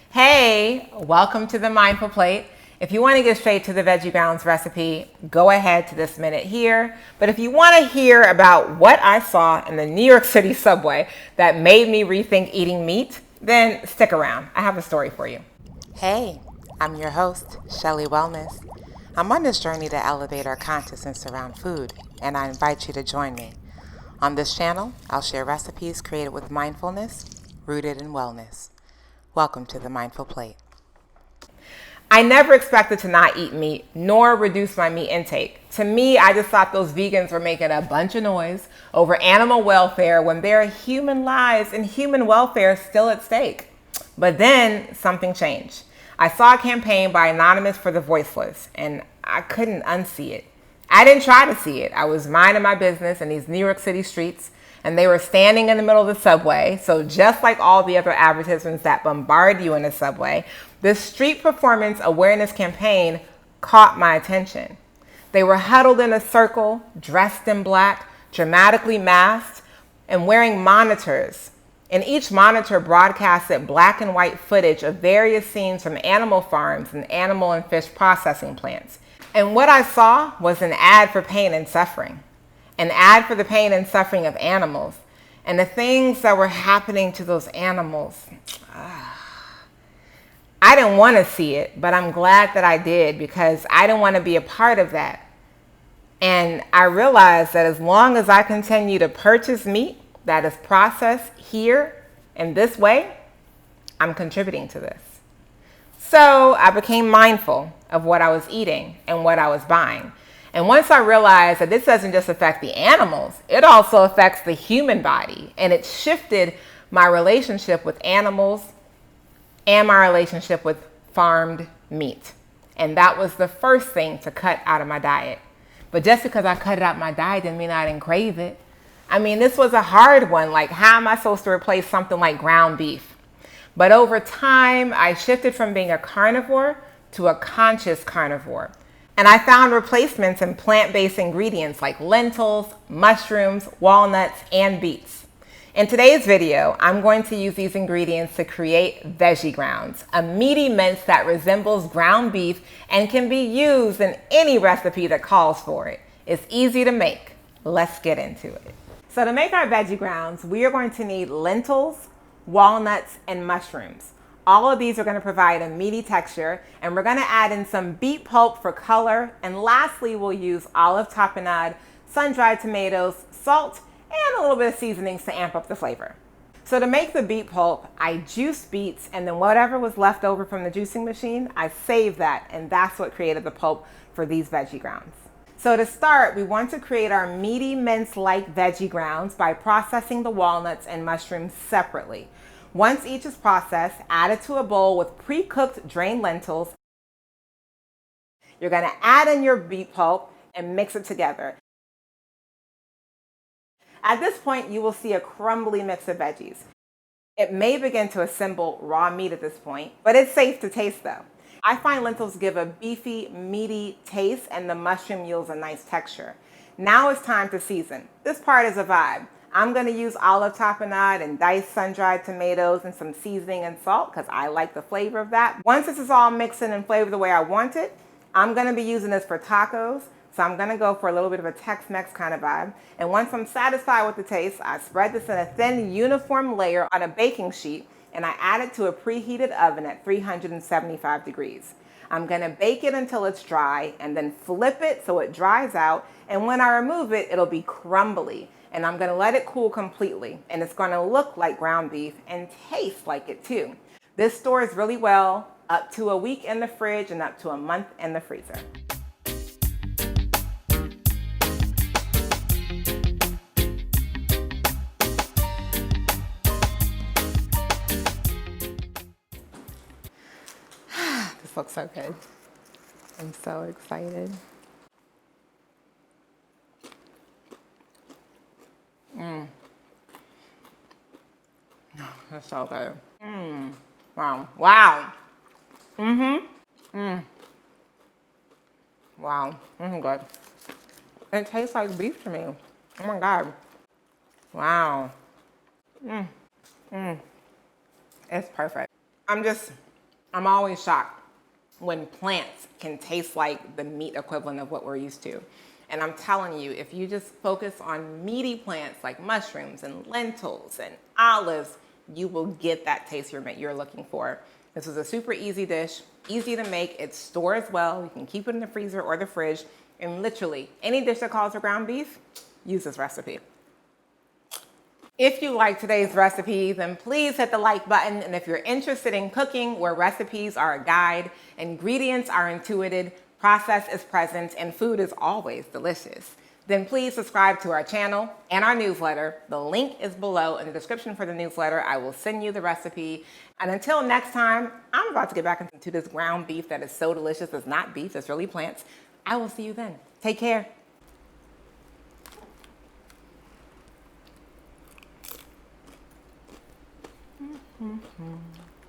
Hey, welcome to the Mindful Plate. If you want to get straight to the veggie grounds recipe, go ahead to this minute here. But if you want to hear about what I saw in the New York City subway that made me rethink eating meat, then stick around. I have a story for you. Hey, I'm your host, Shelly Wellness. I'm on this journey to elevate our consciousness around food, and I invite you to join me. On this channel, I'll share recipes created with mindfulness, rooted in wellness. Welcome to the Mindful Plate. I never expected to not eat meat, nor reduce my meat intake. To me, I just thought those vegans were making a bunch of noise over animal welfare when there are human lives and human welfare still at stake. But then something changed. I saw a campaign by Anonymous for the Voiceless, and I couldn't unsee it. I didn't try to see it. I was minding my business in these New York City streets, and they were standing in the middle of the subway. So just like all the other advertisements that bombard you in the subway, this street performance awareness campaign caught my attention. They were huddled in a circle, dressed in black, dramatically masked, and wearing monitors. And each monitor broadcasted black and white footage of various scenes from animal farms and animal and fish processing plants. And what I saw was an ad for pain and suffering. An ad for the pain and suffering of animals and the things that were happening to those animals. I didn't want to see it, but I'm glad that I did because I didn't want to be a part of that. And I realized that as long as I continue to purchase meat that is processed here in this way, I'm contributing to this. So I became mindful of what I was eating and what I was buying. And once I realized that this doesn't just affect the animals, it also affects the human body. And it shifted my relationship with animals and my relationship with farmed meat. And that was the first thing to cut out of my diet. But just because I cut it out of my diet didn't mean I didn't crave it. I mean, this was a hard one. Like, how am I supposed to replace something like ground beef? But over time, I shifted from being a carnivore to a conscious carnivore. And I found replacements in plant-based ingredients like lentils, mushrooms, walnuts, and beets. In today's video, I'm going to use these ingredients to create veggie grounds, a meaty mince that resembles ground beef and can be used in any recipe that calls for it. It's easy to make. Let's get into it. So to make our veggie grounds, we are going to need lentils, walnuts, and mushrooms. All of these are going to provide a meaty texture, and we're going to add in some beet pulp for color, and lastly we'll use olive tapenade, sun-dried tomatoes, salt, and a little bit of seasonings to amp up the flavor. So to make the beet pulp, I juiced beets, and then whatever was left over from the juicing machine, I saved that, and that's what created the pulp for these veggie grounds. So to start, we want to create our meaty mince-like veggie grounds by processing the walnuts and mushrooms separately. Once each is processed, add it to a bowl with pre-cooked drained lentils. You're going to add in your beet pulp and mix it together. At this point, you will see a crumbly mix of veggies. It may begin to assemble raw meat at this point, but it's safe to taste though. I find lentils give a beefy, meaty taste, and the mushroom yields a nice texture. Now it's time to season. This part is a vibe. I'm going to use olive tapenade and diced sun-dried tomatoes and some seasoning and salt because I like the flavor of that. Once this is all mixed in and flavored the way I want it, I'm going to be using this for tacos. So I'm going to go for a little bit of a Tex-Mex kind of vibe. And once I'm satisfied with the taste, I spread this in a thin uniform layer on a baking sheet and I add it to a preheated oven at 375 degrees. I'm going to bake it until it's dry and then flip it so it dries out. And when I remove it, it'll be crumbly. And I'm going to let it cool completely. And it's going to look like ground beef and taste like it too. This stores really well, up to a week in the fridge and up to a month in the freezer. This looks so good. I'm so excited. That's so good. Wow. Wow. Wow. Good. It tastes like beef to me. Oh my God. Wow. It's perfect. I'm always shocked when plants can taste like the meat equivalent of what we're used to. And I'm telling you, if you just focus on meaty plants like mushrooms and lentils and olives, you will get that taste you're looking for. This is a super easy dish, easy to make. It stores well. You can keep it in the freezer or the fridge. And literally, any dish that calls for ground beef, use this recipe. If you like today's recipe, then please hit the like button. And if you're interested in cooking where recipes are a guide, ingredients are intuitive, process is present, and food is always delicious, then please subscribe to our channel and our newsletter. The link is below in the description for the newsletter. I will send you the recipe. And until next time, I'm about to get back into this ground beef that is so delicious. It's not beef, it's really plants. I will see you then. Take care.